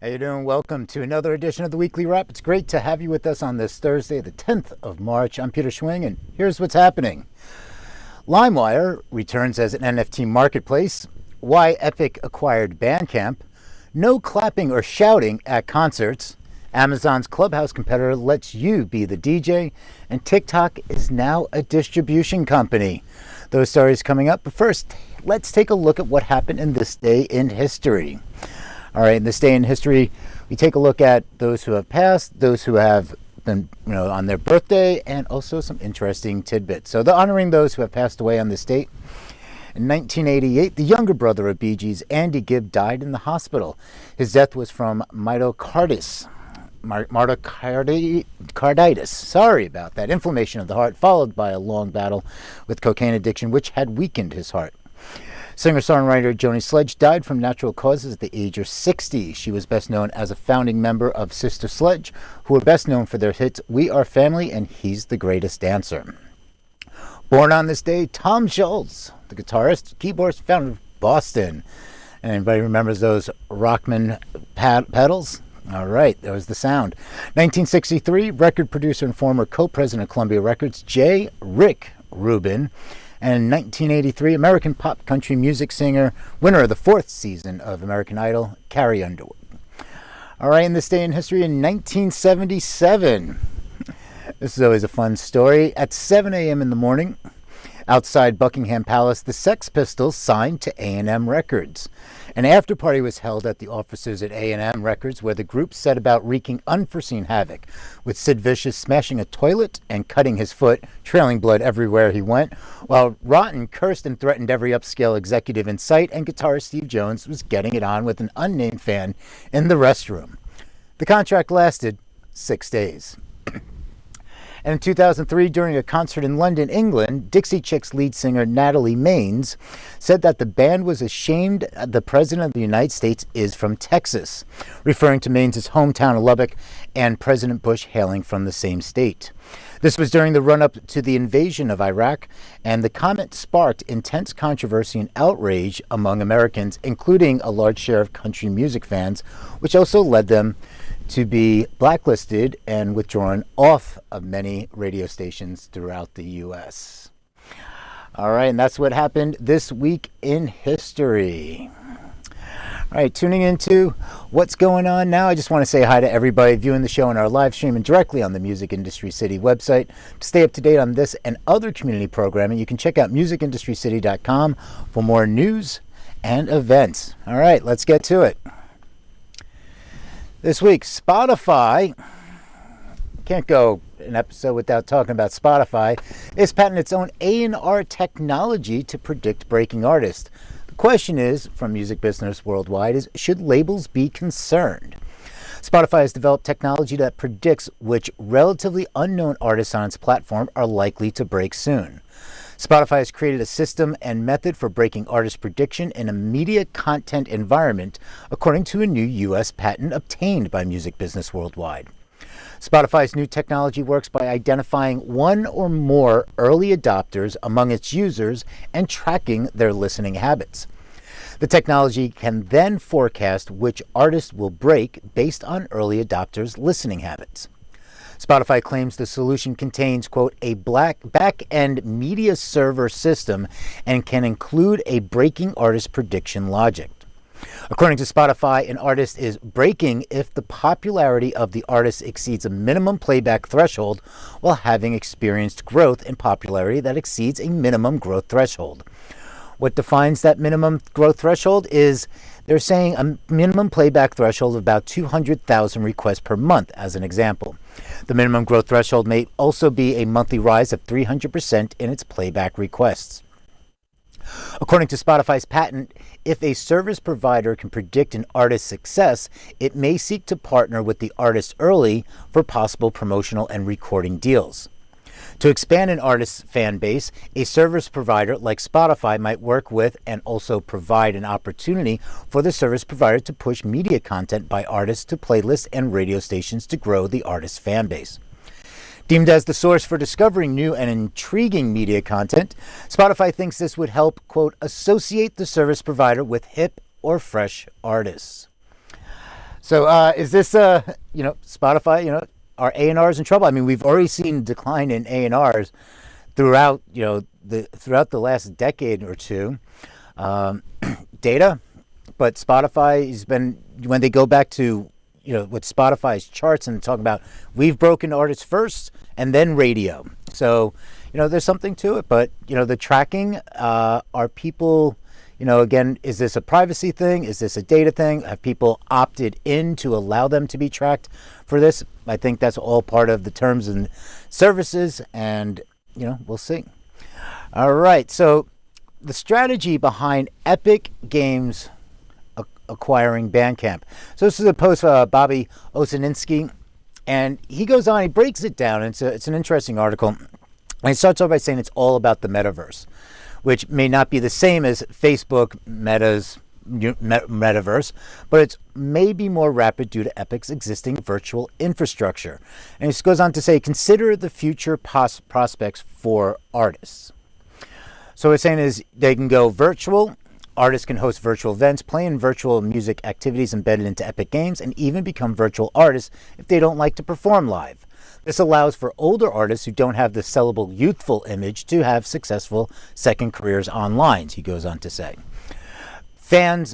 How you doing? Welcome to another edition of the Weekly Wrap. It's great to have you with us on this Thursday, the 10th of March. I'm Peter Schwing, and here's what's happening. LimeWire returns as an NFT marketplace. Why Epic acquired Bandcamp. No clapping or shouting at concerts. Amazon's Clubhouse competitor lets you be the DJ. And TikTok is now a distribution company. Those stories coming up. But first, let's take a look at what happened in this day in history. All right, in this day in history, we take a look at those who have passed, those who have been, on their birthday, and also some interesting tidbits. So they're honoring those who have passed away on this date. In 1988, the younger brother of Bee Gees, Andy Gibb, died in the hospital. His death was from myocarditis. Sorry about that. Inflammation of the heart, followed by a long battle with cocaine addiction, which had weakened his heart. Singer-songwriter Joni Sledge died from natural causes at the age of 60. She was best known as a founding member of Sister Sledge, who were best known for their hits We Are Family and He's the Greatest Dancer. Born on this day, Tom Scholz, the guitarist, keyboardist, founder of Boston. And anybody remembers those Rockman pedals? All right, there was the sound. 1963, record producer and former co-president of Columbia Records, J. Rick Rubin. And in 1983, American pop country music singer, winner of the 4th season of American Idol, Carrie Underwood. All right, in this day in history, in 1977, this is always a fun story. At 7 a.m. in the morning, outside Buckingham Palace, the Sex Pistols signed to A&M Records. An after-party was held at the offices at A&M Records, where the group set about wreaking unforeseen havoc, with Sid Vicious smashing a toilet and cutting his foot, trailing blood everywhere he went, while Rotten cursed and threatened every upscale executive in sight, and guitarist Steve Jones was getting it on with an unnamed fan in the restroom. The contract lasted 6 days. And in 2003, during a concert in London, England, Dixie Chicks lead singer Natalie Maines said that the band was ashamed the President of the United States is from Texas, referring to Maines' hometown of Lubbock and President Bush hailing from the same state. This was during the run-up to the invasion of Iraq, and the comment sparked intense controversy and outrage among Americans, including a large share of country music fans, which also led them to be blacklisted and withdrawn off of many radio stations throughout the U.S. All right, and that's what happened this week in history. All right, tuning into what's going on now, I just want to say hi to everybody viewing the show on our live stream and directly on the Music Industry City website. To stay up to date on this and other community programming, you can check out musicindustrycity.com for more news and events. All right, let's get to it. This week, Spotify, can't go an episode without talking about Spotify, is patenting its own A&R technology to predict breaking artists. The question is, from Music Business Worldwide, is should labels be concerned? Spotify has developed technology that predicts which relatively unknown artists on its platform are likely to break soon. Spotify has created a system and method for breaking artist prediction in a media content environment, according to a new U.S. patent obtained by Music Business Worldwide. Spotify's new technology works by identifying one or more early adopters among its users and tracking their listening habits. The technology can then forecast which artists will break based on early adopters' listening habits. Spotify claims the solution contains, quote, a back-end media server system and can include a breaking artist prediction logic. According to Spotify, an artist is breaking if the popularity of the artist exceeds a minimum playback threshold while having experienced growth in popularity that exceeds a minimum growth threshold. What defines that minimum growth threshold is they're saying a minimum playback threshold of about 200,000 requests per month, as an example. The minimum growth threshold may also be a monthly rise of 300% in its playback requests. According to Spotify's patent, if a service provider can predict an artist's success, it may seek to partner with the artist early for possible promotional and recording deals. To expand an artist's fan base, a service provider like Spotify might work with and also provide an opportunity for the service provider to push media content by artists to playlists and radio stations to grow the artist's fan base. Deemed as the source for discovering new and intriguing media content, Spotify thinks this would help, quote, associate the service provider with hip or fresh artists. So is this, Spotify, are A&Rs in trouble? I mean, we've already seen decline in A&Rs throughout, throughout the last decade or two. Data, but Spotify has been, when they go back to, with Spotify's charts and talk about, we've broken artists first and then radio. So, there's something to it, but, the tracking, are people, again, is this a privacy thing? Is this a data thing? Have people opted in to allow them to be tracked for this? I think that's all part of the terms and services, and, we'll see. All right, so the strategy behind Epic Games acquiring Bandcamp. So this is a post by Bobby Osininski, and he goes on, he breaks it down. It's an interesting article. And he starts off by saying it's all about the metaverse, which may not be the same as Facebook Meta's metaverse, but it's maybe more rapid due to Epic's existing virtual infrastructure. And he goes on to say, consider the future prospects for artists. So what it's saying is they can go virtual. Artists can host virtual events, play in virtual music activities embedded into Epic Games, and even become virtual artists if they don't like to perform live. This allows for older artists who don't have the sellable youthful image to have successful second careers online, he goes on to say. Fan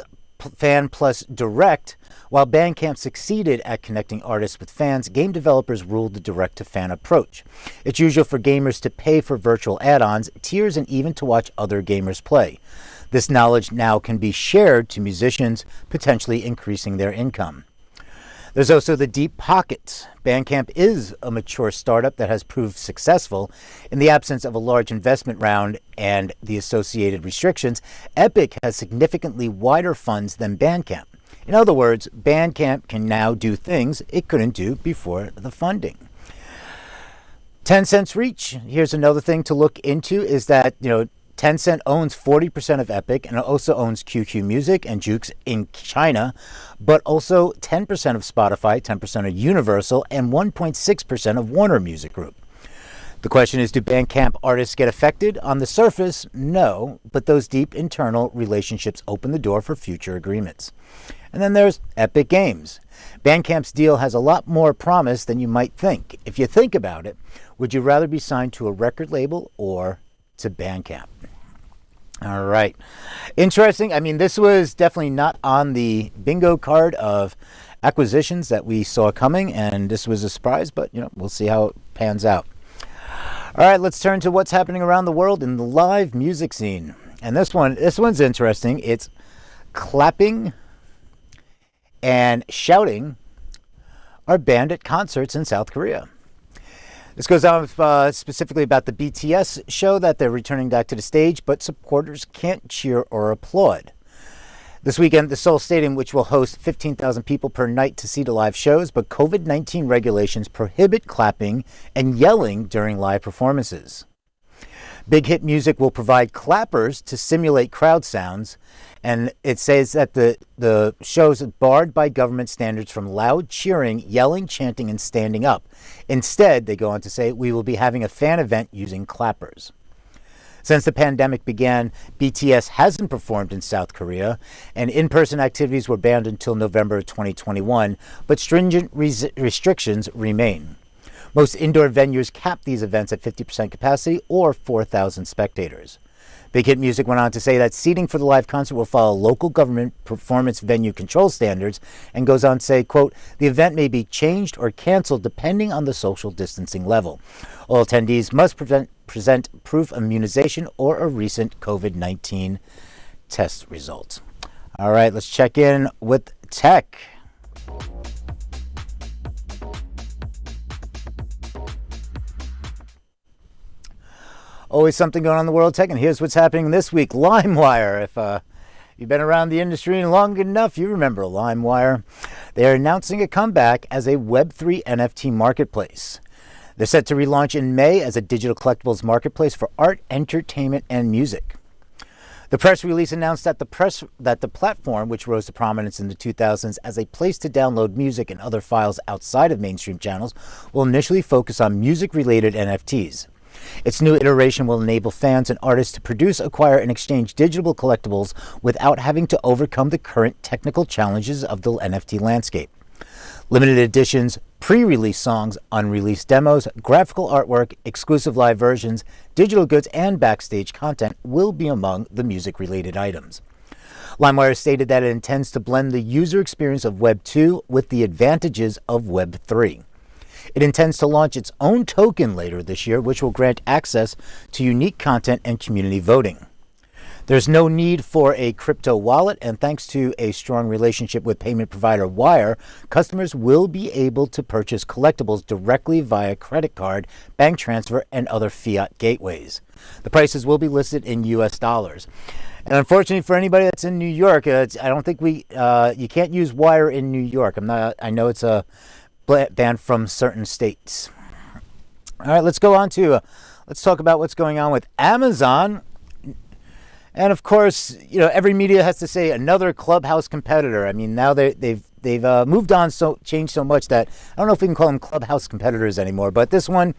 plus direct. While Bandcamp succeeded at connecting artists with fans, game developers ruled the direct-to-fan approach. It's usual for gamers to pay for virtual add-ons, tiers, and even to watch other gamers play. This knowledge now can be shared to musicians, potentially increasing their income. There's also the deep pockets. Bandcamp is a mature startup that has proved successful. In the absence of a large investment round and the associated restrictions, Epic has significantly wider funds than Bandcamp. In other words, Bandcamp can now do things it couldn't do before the funding. 10cent's reach. Here's another thing to look into is that, Tencent owns 40% of Epic and also owns QQ Music and Jukes in China, but also 10% of Spotify, 10% of Universal, and 1.6% of Warner Music Group. The question is, do Bandcamp artists get affected? On the surface, no, but those deep internal relationships open the door for future agreements. And then there's Epic Games. Bandcamp's deal has a lot more promise than you might think. If you think about it, would you rather be signed to a record label or to Bandcamp? All right. Interesting. I mean, this was definitely not on the bingo card of acquisitions that we saw coming, and this was a surprise, but, we'll see how it pans out. All right, let's turn to what's happening around the world in the live music scene. And this one's interesting. It's clapping and shouting are banned at concerts in South Korea. This goes on specifically about the BTS show that they're returning back to the stage, but supporters can't cheer or applaud. This weekend, the Seoul Stadium, which will host 15,000 people per night to see the live shows, but COVID-19 regulations prohibit clapping and yelling during live performances. Big Hit Music will provide clappers to simulate crowd sounds, and it says that the show's barred by government standards from loud cheering, yelling, chanting, and standing up. Instead, they go on to say, we will be having a fan event using clappers. Since the pandemic began, BTS hasn't performed in South Korea, and in-person activities were banned until November of 2021, but stringent restrictions remain. Most indoor venues cap these events at 50% capacity or 4,000 spectators. Big Hit Music went on to say that seating for the live concert will follow local government performance venue control standards, and goes on to say, quote, the event may be changed or canceled depending on the social distancing level. All attendees must present proof of immunization or a recent COVID-19 test result. All right, let's check in with tech. Always something going on in the world of tech, and here's what's happening this week. LimeWire. If you've been around the industry long enough, you remember LimeWire. They're announcing a comeback as a Web3 NFT marketplace. They're set to relaunch in May as a digital collectibles marketplace for art, entertainment, and music. The press release announced that the platform, which rose to prominence in the 2000s as a place to download music and other files outside of mainstream channels, will initially focus on music-related NFTs. Its new iteration will enable fans and artists to produce, acquire, and exchange digital collectibles without having to overcome the current technical challenges of the NFT landscape. Limited editions, pre-release songs, unreleased demos, graphical artwork, exclusive live versions, digital goods, and backstage content will be among the music-related items. LimeWire stated that it intends to blend the user experience of Web 2 with the advantages of Web 3. It intends to launch its own token later this year, which will grant access to unique content and community voting. There's no need for a crypto wallet, and thanks to a strong relationship with payment provider Wire, customers will be able to purchase collectibles directly via credit card, bank transfer, and other fiat gateways. The prices will be listed in US dollars. And unfortunately for anybody that's in New York, I don't think you can't use Wire in New York. I know it's a banned from certain states. All right, let's talk about what's going on with Amazon. And of course, every media has to say another Clubhouse competitor. I mean, now they've moved on, changed so much that I don't know if we can call them Clubhouse competitors anymore. But this one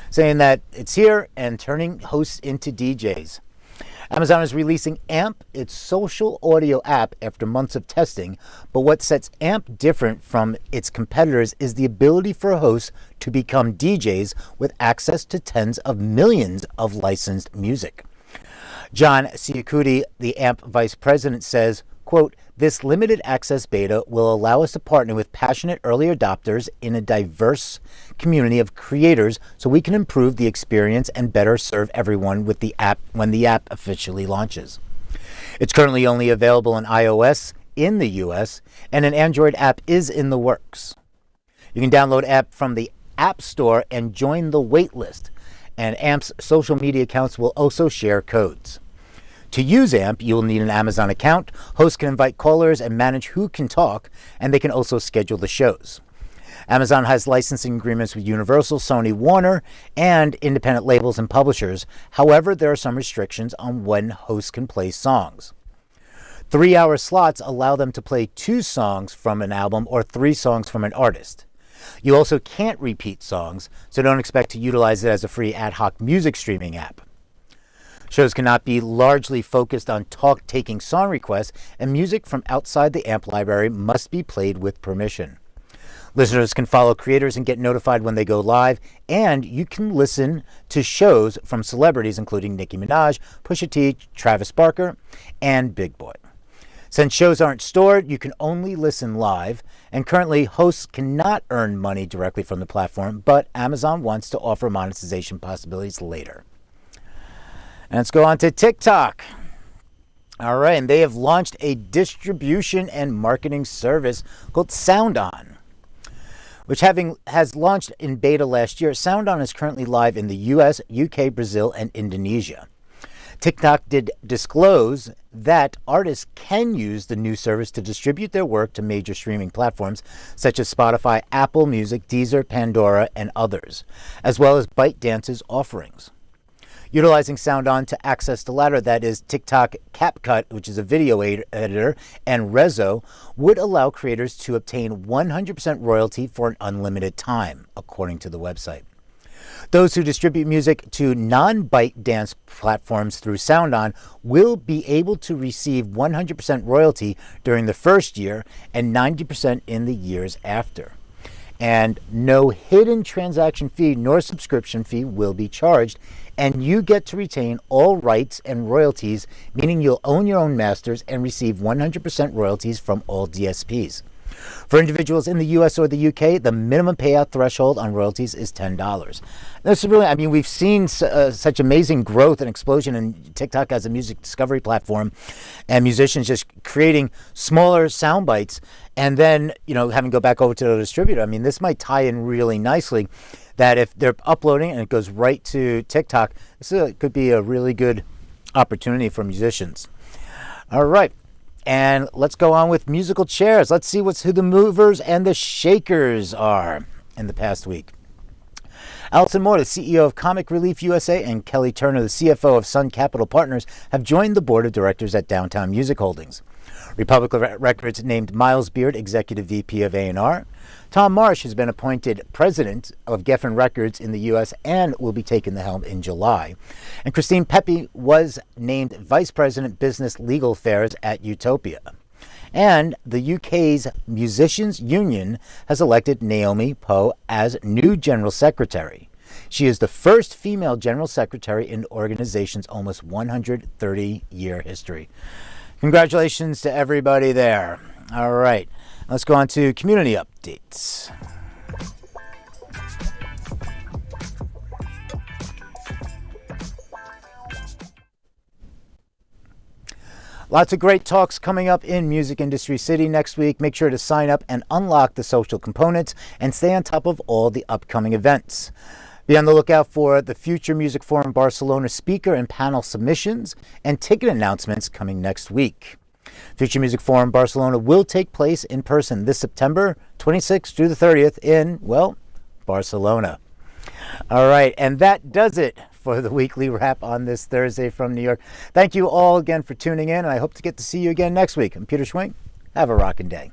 saying that it's here and turning hosts into DJs. Amazon is releasing AMP, its social audio app, after months of testing. But what sets AMP different from its competitors is the ability for hosts to become DJs with access to tens of millions of licensed music. John Ciacuti, the AMP vice president, says, quote, "This limited access beta will allow us to partner with passionate early adopters in a diverse community of creators so we can improve the experience and better serve everyone with the app when the app officially launches." It's currently only available on iOS in the US, and an Android app is in the works. You can download app from the App Store and join the waitlist. And AMP's social media accounts will also share codes. To use AMP, you will need an Amazon account. Hosts can invite callers and manage who can talk, and they can also schedule the shows. Amazon has licensing agreements with Universal, Sony, Warner, and independent labels and publishers. However, there are some restrictions on when hosts can play songs. 3-hour slots allow them to play 2 songs from an album or 3 songs from an artist. You also can't repeat songs, so don't expect to utilize it as a free ad hoc music streaming app. Shows cannot be largely focused on taking song requests, and music from outside the AMP library must be played with permission. Listeners can follow creators and get notified when they go live, and you can listen to shows from celebrities including Nicki Minaj, Pusha T, Travis Barker, and Big Boy. Since shows aren't stored, you can only listen live, and currently hosts cannot earn money directly from the platform, but Amazon wants to offer monetization possibilities later. And let's go on to TikTok. All right, and they have launched a distribution and marketing service called SoundOn, which has launched in beta last year. SoundOn is currently live in the US, UK, Brazil, and Indonesia. TikTok did disclose that artists can use the new service to distribute their work to major streaming platforms such as Spotify, Apple Music, Deezer, Pandora, and others, as well as ByteDance's offerings. Utilizing SoundOn to access the latter, that is TikTok CapCut, which is a video editor, and Rezo, would allow creators to obtain 100% royalty for an unlimited time, according to the website. Those who distribute music to non-ByteDance platforms through SoundOn will be able to receive 100% royalty during the first year and 90% in the years after. And no hidden transaction fee nor subscription fee will be charged, and you get to retain all rights and royalties, meaning you'll own your own masters and receive 100% royalties from all DSPs. For individuals in the US or the UK, the minimum payout threshold on royalties is $10. This is really, we've seen such amazing growth and explosion in TikTok as a music discovery platform, and musicians just creating smaller sound bites and then, having to go back over to the distributor. This might tie in really nicely that if they're uploading and it goes right to TikTok, this could be a really good opportunity for musicians. All right. And let's go on with musical chairs. Let's see who the movers and the shakers are in the past week. Allison Moore, the CEO of Comic Relief USA, and Kelly Turner, the CFO of Sun Capital Partners, have joined the board of directors at Downtown Music Holdings. Republic Records named Miles Beard Executive VP of A&R. Tom Marsh has been appointed president of Geffen Records in the U.S. and will be taking the helm in July. And Christine Pepe was named Vice President Business Legal Affairs at Utopia. And the UK's Musicians Union has elected Naomi Poe as new General Secretary. She is the first female General Secretary in the organization's almost 130-year history. Congratulations to everybody there. All right, let's go on to community updates. Lots of great talks coming up in Music Industry City next week. Make sure to sign up and unlock the social components and stay on top of all the upcoming events. Be on the lookout for the Future Music Forum Barcelona speaker and panel submissions and ticket announcements coming next week. Future Music Forum Barcelona will take place in person this September 26th through the 30th in, well, Barcelona. All right, and that does it for the weekly wrap on this Thursday from New York. Thank you all again for tuning in, and I hope to get to see you again next week. I'm Peter Schwing. Have a rockin' day.